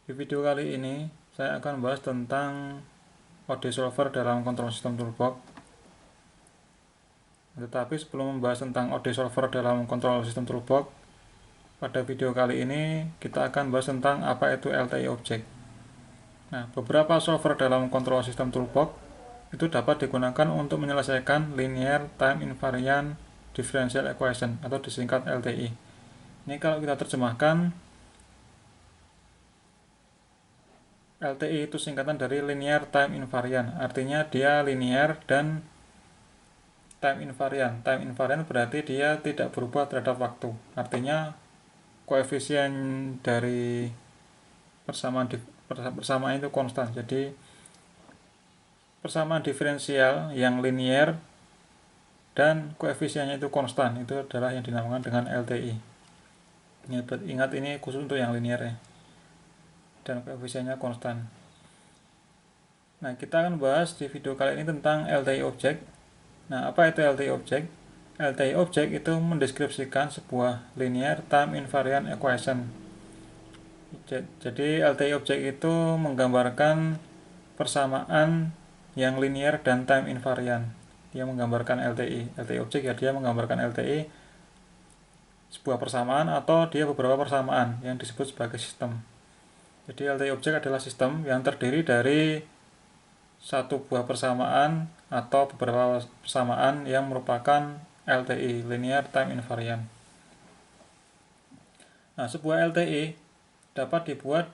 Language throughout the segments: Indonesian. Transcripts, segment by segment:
Di video kali ini saya akan membahas tentang OD solver dalam kontrol sistem toolbox. Tetapi sebelum membahas tentang OD solver dalam kontrol sistem toolbox, pada video kali ini kita akan bahas tentang apa itu LTI object. Nah, beberapa solver dalam kontrol sistem toolbox itu dapat digunakan untuk menyelesaikan linear time invariant differential equation atau disingkat LTI. Ini kalau kita terjemahkan, LTI itu singkatan dari linear time invariant, artinya dia linear dan time invariant. Time invariant berarti dia tidak berubah terhadap waktu, artinya koefisien dari persamaan itu konstan. Jadi persamaan diferensial yang linear dan koefisiennya itu konstan, itu adalah yang dinamakan dengan LTI. Ingat, ini khusus untuk yang linear ya, dan koefisiennya konstan. Nah, kita akan bahas di video kali ini tentang LTI object. Nah, apa itu LTI object? LTI object itu mendeskripsikan sebuah linear time invariant equation. Jadi LTI object itu menggambarkan persamaan yang linear dan time invariant. Dia menggambarkan LTI. LTI object ya, dia menggambarkan LTI sebuah persamaan atau dia beberapa persamaan yang disebut sebagai sistem. Jadi LTI object adalah sistem yang terdiri dari satu buah persamaan atau beberapa persamaan yang merupakan LTI, linear time invariant. Nah, sebuah LTI dapat dibuat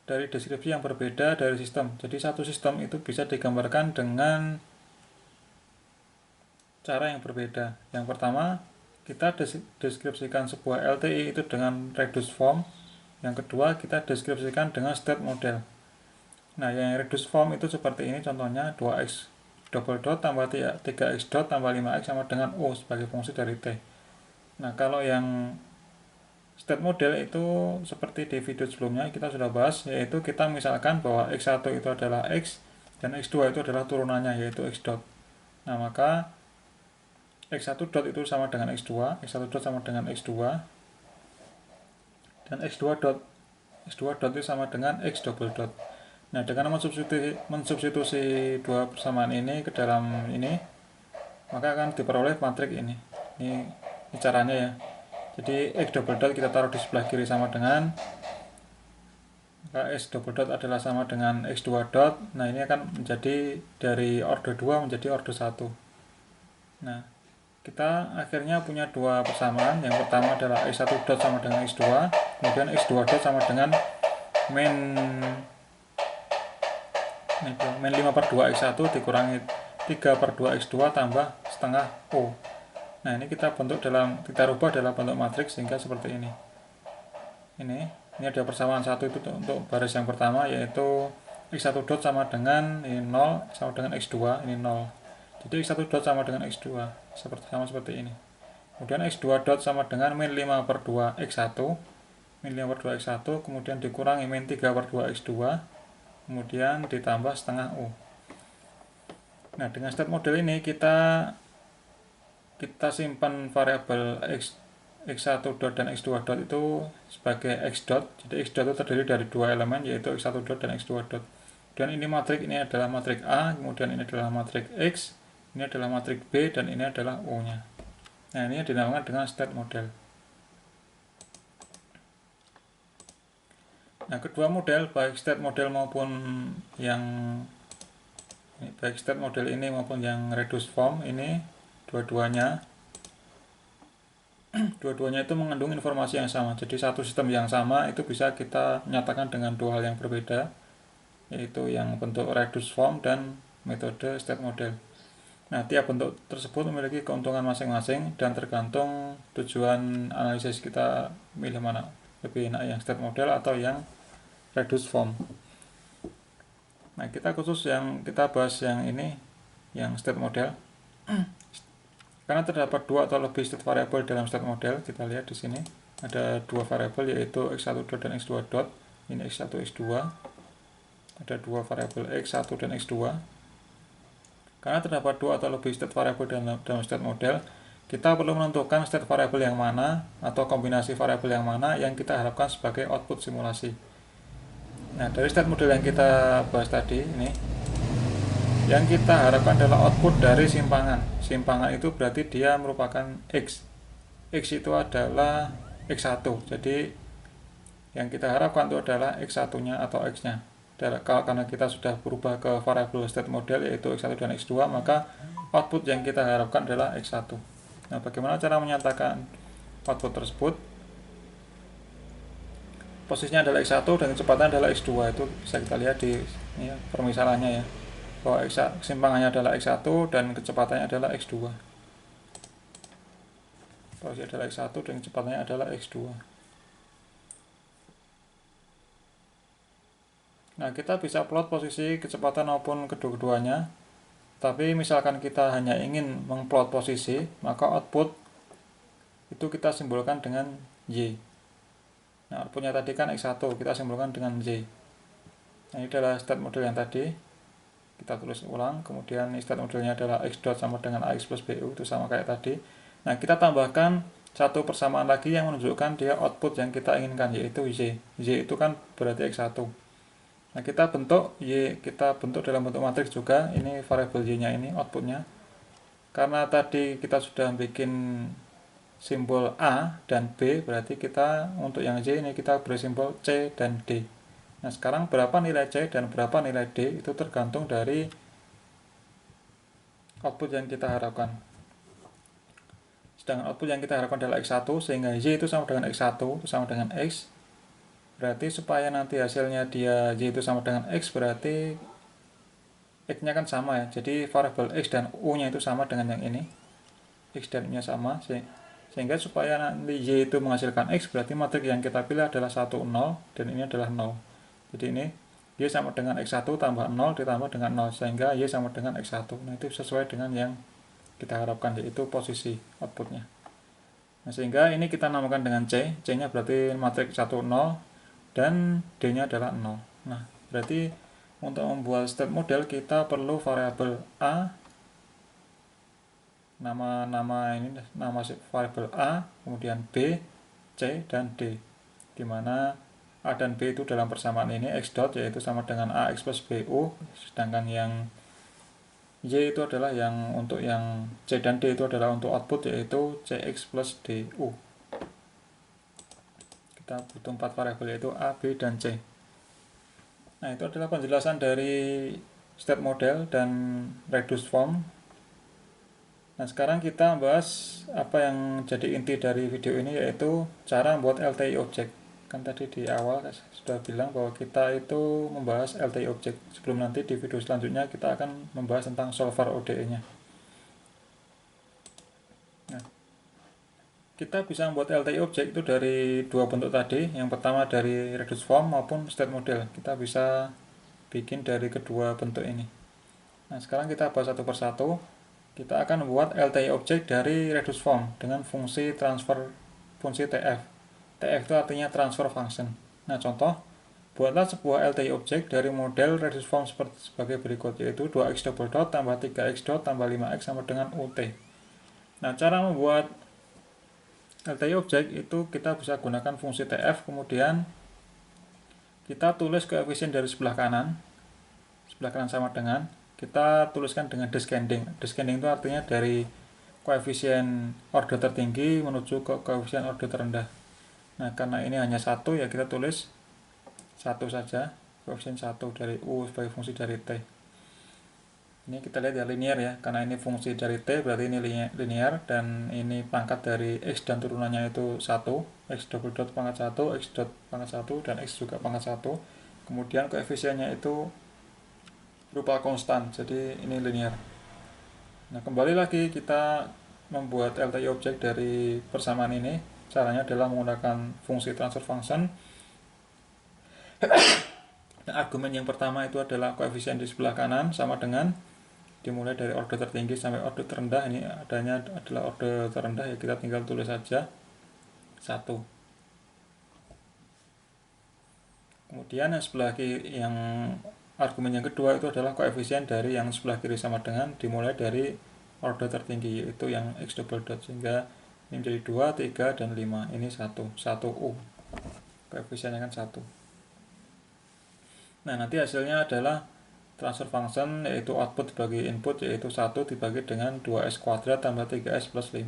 dari deskripsi yang berbeda dari sistem. Jadi satu sistem itu bisa digambarkan dengan cara yang berbeda. Yang pertama, kita deskripsikan sebuah LTI itu dengan reduced form. Yang kedua, kita deskripsikan dengan state model. Nah, yang reduced form itu seperti ini, contohnya 2x double dot tambah 3x dot tambah 5x sama dengan O sebagai fungsi dari T. Nah, kalau yang state model itu seperti di video sebelumnya kita sudah bahas, yaitu kita misalkan bahwa x1 itu adalah x dan x2 itu adalah turunannya, yaitu x dot. Nah, maka x1 dot itu sama dengan x2, x1 dot sama dengan x2, dan x2 dot itu sama dengan x double dot. Nah, dengan mensubstitusi dua persamaan ini ke dalam ini, maka akan diperoleh matriks ini. Ini caranya ya. Jadi x double dot kita taruh di sebelah kiri sama dengan, maka x double dot adalah sama dengan x2 dot. Nah, ini akan menjadi dari order 2 menjadi order 1. Nah, kita akhirnya punya dua persamaan. Yang pertama adalah x1 dot sama dengan x2, kemudian x2 dot sama dengan min 5/2 x1 dikurangi 3/2 x2 tambah setengah O. Nah, ini kita rubah dalam bentuk matriks sehingga seperti ini. Ini ada persamaan satu itu untuk baris yang pertama, yaitu x1 dot sama dengan ini 0 sama dengan x2, ini 0. Jadi x1 dot sama dengan x2 seperti ini. Kemudian x2 dot sama dengan min 5/2 x1, min 5/2 x1, kemudian dikurangi min 3/2 x2, kemudian ditambah setengah U. Nah, dengan state model ini kita simpan variabel x1 dot dan x2 dot itu sebagai x dot. Jadi x dot itu terdiri dari dua elemen, yaitu x1 dot dan x2 dot. Dan ini matriks, ini adalah matriks A, kemudian ini adalah matriks X, ini adalah matriks B, dan ini adalah O-nya. Nah, ini dinamakan dengan state model. Nah, kedua model, baik state model maupun yang ini maupun yang reduced form ini, dua-duanya itu mengandung informasi yang sama. Jadi satu sistem yang sama itu bisa kita nyatakan dengan dua hal yang berbeda, yaitu yang bentuk reduced form dan metode state model. Nah, tiap bentuk tersebut memiliki keuntungan masing-masing dan tergantung tujuan analisis kita milih mana, lebih enak yang state model atau yang reduced form. Nah, kita bahas yang ini, yang state model. Karena terdapat dua atau lebih state variable dalam state model, kita lihat di sini ada dua variabel, yaitu x1 dot dan x2 dot. Ini x1 x2. Ada dua variabel x1 dan x2. Karena terdapat dua atau lebih state variable dalam state model, kita perlu menentukan state variable yang mana atau kombinasi variabel yang mana yang kita harapkan sebagai output simulasi. Nah, dari state model yang kita bahas tadi ini, yang kita harapkan adalah output dari simpangan. Simpangan itu berarti dia merupakan X. X itu adalah X1. Jadi yang kita harapkan itu adalah X1-nya atau X-nya. Karena kita sudah berubah ke variable state model yaitu X1 dan X2, maka output yang kita harapkan adalah X1. Nah, bagaimana cara menyatakan output tersebut? Posisinya adalah X1 dan kecepatan adalah X2. Itu bisa kita lihat di ya, permisalannya ya, bahwa simpangannya adalah X1 dan kecepatannya adalah X2. Posisi adalah X1 dan kecepatannya adalah X2. Nah, kita bisa plot posisi kecepatan maupun kedua-duanya. Tapi misalkan kita hanya ingin mengplot posisi, maka output itu kita simbolkan dengan Y. Nah, outputnya tadi kan X1, kita simbolkan dengan Y. Nah, ini adalah state model yang tadi. Kita tulis ulang, kemudian state modelnya adalah X dot sama dengan AX plus BU, itu sama kayak tadi. Nah, kita tambahkan satu persamaan lagi yang menunjukkan dia output yang kita inginkan, yaitu Y. Y itu kan berarti X1. Nah, kita bentuk Y, kita bentuk dalam bentuk matriks juga. Ini variabel Y-nya ini outputnya. Karena tadi kita sudah bikin simbol A dan B, berarti kita untuk yang Y ini kita beri simbol C dan D. Nah, sekarang berapa nilai C dan berapa nilai D itu tergantung dari output yang kita harapkan. Sedangkan output yang kita harapkan adalah X1, sehingga Y itu sama dengan X1, itu sama dengan X. Berarti supaya nanti hasilnya dia Y itu sama dengan X, berarti X-nya kan sama ya. Jadi variabel X dan U-nya itu sama dengan yang ini. X dan U-nya sama. Sehingga supaya nanti Y itu menghasilkan X, berarti matriks yang kita pilih adalah 1, 0, dan ini adalah 0. Jadi ini Y sama dengan X1 tambah 0 ditambah dengan 0, sehingga Y sama dengan X1. Nah, itu sesuai dengan yang kita harapkan, yaitu posisi outputnya. Nah, sehingga ini kita namakan dengan C. C-nya berarti matriks 1, 0, dan D-nya adalah 0. Nah, berarti untuk membuat state model kita perlu variabel A, nama variabel A, kemudian B, C, dan D, dimana A dan B itu dalam persamaan ini X dot yaitu sama dengan AX plus BU, sedangkan yang Y itu adalah yang untuk yang C dan D itu adalah untuk output yaitu CX plus DU. Kita butuh 4 variabel yaitu A, B, dan C. Nah, itu adalah penjelasan dari state model dan reduced form. Nah, sekarang kita bahas apa yang jadi inti dari video ini, yaitu cara membuat LTI object. Kan tadi di awal sudah bilang bahwa kita itu membahas LTI object. Sebelum nanti di video selanjutnya kita akan membahas tentang solver ODE-nya. Nah, kita bisa membuat LTI object itu dari dua bentuk tadi. Yang pertama dari reduced form maupun state model. Kita bisa bikin dari kedua bentuk ini. Nah, sekarang kita bahas satu persatu. Kita akan membuat LTI object dari reduced form dengan fungsi TF. TF itu artinya transfer function. Nah, contoh, buatlah sebuah LTI object dari model reduced form sebagai berikut, yaitu 2x double dot tambah 3x dot tambah 5x sama dengan UT. Nah, cara membuat LTI object itu kita bisa gunakan fungsi TF, kemudian kita tulis koefisien dari sebelah kanan sama dengan, kita tuliskan dengan descending. Descending itu artinya dari koefisien order tertinggi menuju ke koefisien order terendah. Nah, karena ini hanya satu, ya kita tulis satu saja, koefisien 1 dari U sebagai fungsi dari T. Ini kita lihat ya linear ya, karena ini fungsi dari T berarti ini linear, dan ini pangkat dari X dan turunannya itu 1, X double dot pangkat 1, X dot pangkat 1, dan X juga pangkat 1. Kemudian koefisiennya itu berupa konstan, jadi ini linear. Nah, kembali lagi kita membuat LTI object dari persamaan ini. Caranya adalah menggunakan fungsi transfer function. Nah, argumen yang pertama itu adalah koefisien di sebelah kanan sama dengan, dimulai dari order tertinggi sampai order terendah. Ini adanya adalah order terendah, ya kita tinggal tulis saja 1. Kemudian yang sebelah kiri, yang argumen yang kedua itu adalah koefisien dari yang sebelah kiri sama dengan, dimulai dari order tertinggi yaitu yang X double dot, sehingga ini menjadi 2, 3, dan 5. Ini 1 U, koefisiennya kan 1. Nah, nanti hasilnya adalah transfer function, yaitu output dibagi input, yaitu 1 dibagi dengan 2s kuadrat tambah 3s plus 5.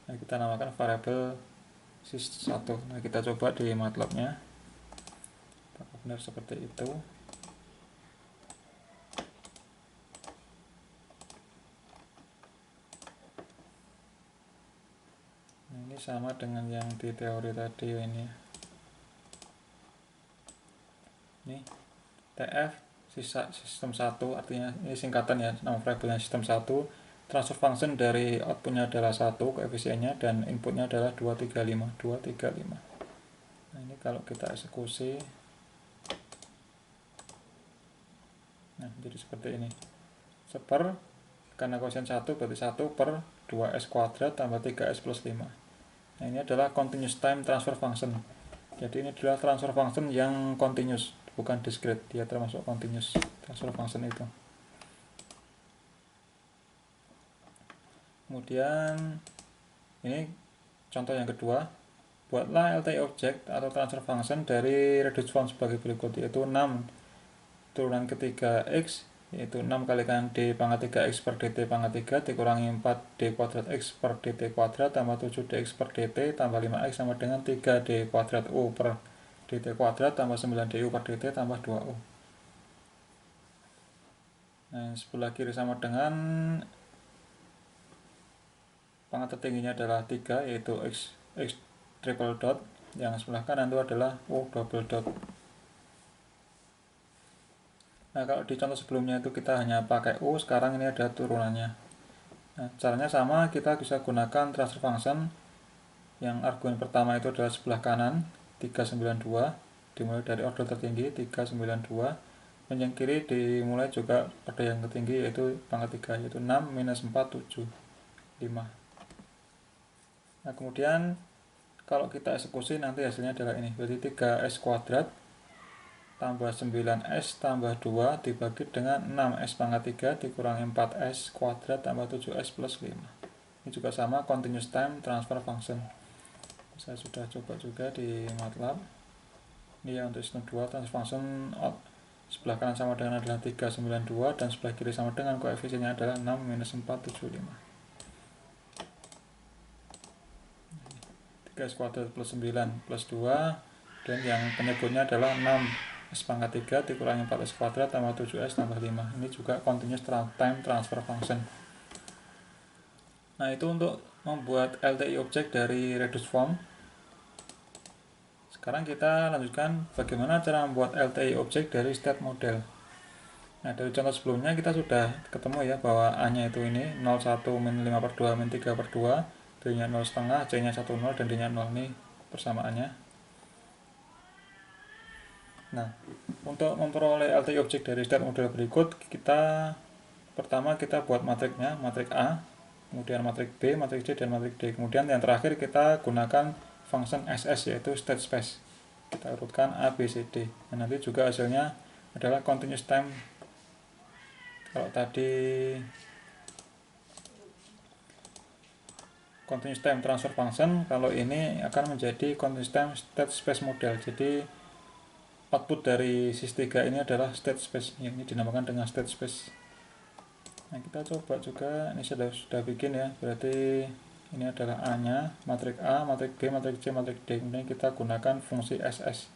Nah, kita namakan variabel sys1. Nah, kita coba di MATLAB-nya. Apakah benar seperti itu? Nah, ini sama dengan yang di teori tadi ini. Ini TF sisa sistem 1, artinya ini singkatan ya, nama variabelnya sistem 1. Transfer function dari outputnya adalah 1 koefisiennya, dan inputnya adalah 235. Nah, ini kalau kita eksekusi, nah jadi seperti ini. Seper, karena koefisien 1 berarti 1 per 2s kuadrat tambah 3s plus 5. Nah, ini adalah continuous time transfer function. Jadi ini adalah transfer function yang continuous, bukan discrete, dia termasuk continuous transfer function itu. Kemudian ini contoh yang kedua, buatlah LTI object atau transfer function dari reduced form sebagai berikut, yaitu 6 turunan ketiga x, yaitu 6 kalikan d pangkat 3x per dt pangkat 3 dikurangi 4 d kuadrat x per dt kuadrat tambah 7 dx per dt tambah 5x sama dengan 3 d kuadrat u per dt kuadrat tambah 9 du per dt tambah 2u. Nah, sebelah kiri sama dengan pangkat tertingginya adalah 3, yaitu x triple dot, yang sebelah kanan itu adalah u double dot. Nah, kalau di contoh sebelumnya itu kita hanya pakai U, sekarang ini ada turunannya. Nah, caranya sama, kita bisa gunakan transfer function yang argumen pertama itu adalah sebelah kanan 392, dimulai dari order tertinggi 392, dan yang kiri dimulai juga order yang tertinggi yaitu pangkat 3, yaitu 6 minus 4 7 5. Nah, kemudian kalau kita eksekusi nanti hasilnya adalah ini, berarti 3s kuadrat tambah 9s tambah 2 dibagi dengan 6s pangkat 3 dikurangi 4s kuadrat tambah 7s plus 5. Ini juga sama, continuous time transfer function. Saya sudah coba juga di MATLAB. Ini ya untuk sistem 2, transfer function sebelah kanan sama dengan adalah 392 dan sebelah kiri sama dengan koefisiennya adalah 6 minus 475. 3s kuadrat plus 9 plus 2, dan yang penyebutnya adalah 6 S pangkat 3 dikurangi 4S kuadrat tambah 7S tambah 5. Ini juga continuous time transfer function. Nah, itu untuk membuat LTI object dari reduced form. Sekarang kita lanjutkan bagaimana cara membuat LTI object dari state model. Nah, dari contoh sebelumnya kita sudah ketemu ya bahwa A-nya itu ini 01 min 5 per 2 min 3 per 2, D-nya 0,5, C-nya 10, dan D-nya 0. Ini persamaannya. Nah, untuk memperoleh LTI object dari state model berikut, pertama kita buat matriknya, matrik A, kemudian matrik B, matrik C, dan matrik D. Kemudian yang terakhir kita gunakan function SS, yaitu state space. Kita urutkan A, B, C, D. Nah, nanti juga hasilnya adalah continuous time. Kalau tadi continuous time transfer function, kalau ini akan menjadi continuous time state space model. Jadi output dari sys3 ini adalah state space, ini dinamakan dengan state space. Nah, kita coba juga, ini sudah bikin ya, berarti ini adalah A nya, matrik A, matrik B, matrik C, matrik D. Kemudian kita gunakan fungsi SS,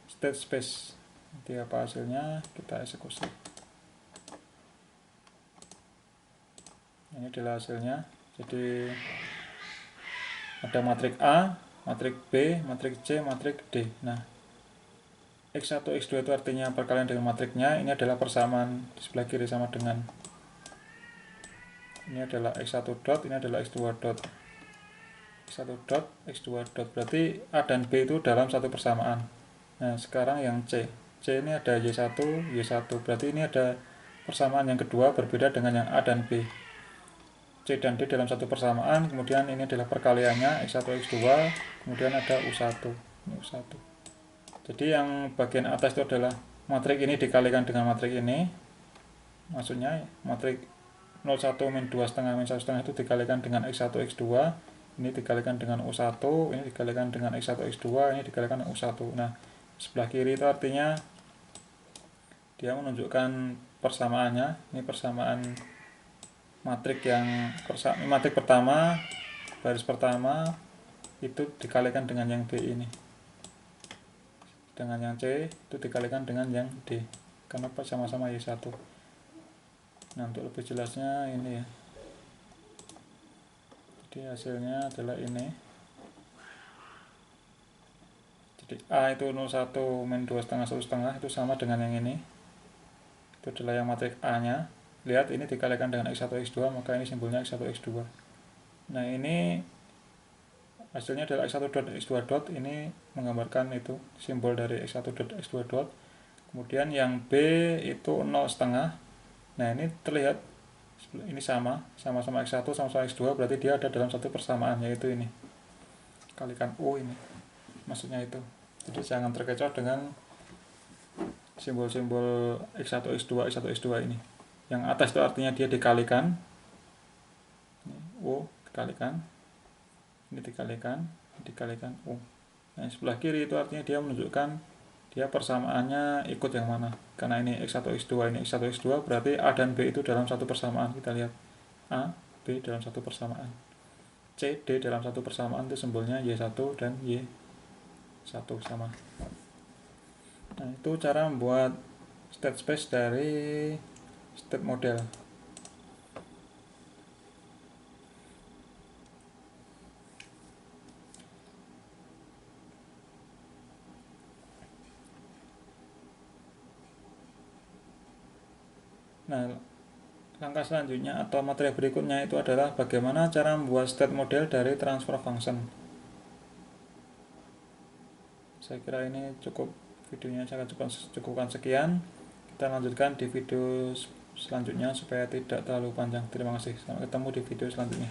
state space. Nanti apa hasilnya, kita eksekusi. Ini adalah hasilnya. Jadi ada matrik A, matrik B, matrik C, matrik D. Nah, X1, X2 itu artinya perkalian dengan matriknya. Ini adalah persamaan di sebelah kiri sama dengan, ini adalah X1 dot, ini adalah X2 dot. X1 dot, X2 dot, berarti A dan B itu dalam satu persamaan. Nah, sekarang yang C ini ada Y1, Y1, berarti ini ada persamaan yang kedua berbeda dengan yang A dan B. C dan D dalam satu persamaan, kemudian ini adalah perkaliannya X1, X2, kemudian ada U1, ini U1. Jadi yang bagian atas itu adalah matrik ini dikalikan dengan matrik ini, maksudnya matrik 01 min 2,5 min 1,5 itu dikalikan dengan X1 X2, ini dikalikan dengan U1, ini dikalikan dengan X1 X2, ini dikalikan dengan U1. Nah, sebelah kiri itu artinya dia menunjukkan persamaannya. Ini persamaan matrik matrik pertama, baris pertama itu dikalikan dengan yang B ini, dengan yang C itu dikalikan dengan yang D, karena sama-sama Y1. Nah, untuk lebih jelasnya ini ya, jadi hasilnya adalah ini. Jadi A itu 01 min 2 setengah 1 setengah itu sama dengan yang ini, itu adalah yang matrik A nya. Lihat, ini dikalikan dengan X1 X2, maka ini simbolnya X1 X2. Nah, ini hasilnya adalah X1 dot X2 dot, ini menggambarkan itu simbol dari X1 dot X2 dot. Kemudian yang B itu 0 setengah. Nah, ini terlihat ini sama-sama X1 sama-sama X2, berarti dia ada dalam satu persamaan, yaitu ini kalikan U ini, maksudnya itu. Jadi jangan terkecoh dengan simbol-simbol X1 X2 X1 X2 ini. Yang atas itu artinya dia dikalikan, U dikalikan, ini dikalikan U. Nah, sebelah kiri itu artinya dia menunjukkan dia persamaannya ikut yang mana, karena ini X1 X2 ini X1 X2, berarti A dan B itu dalam satu persamaan. Kita lihat A, B dalam satu persamaan, C, D dalam satu persamaan, itu simbolnya Y1 dan Y1 sama. Nah, itu cara membuat state space dari state model. Nah, langkah selanjutnya atau materi berikutnya itu adalah bagaimana cara membuat state model dari transfer function. Saya kira ini cukup, videonya saya cukupkan sekian. Kita lanjutkan di video selanjutnya supaya tidak terlalu panjang. Terima kasih, sampai ketemu di video selanjutnya.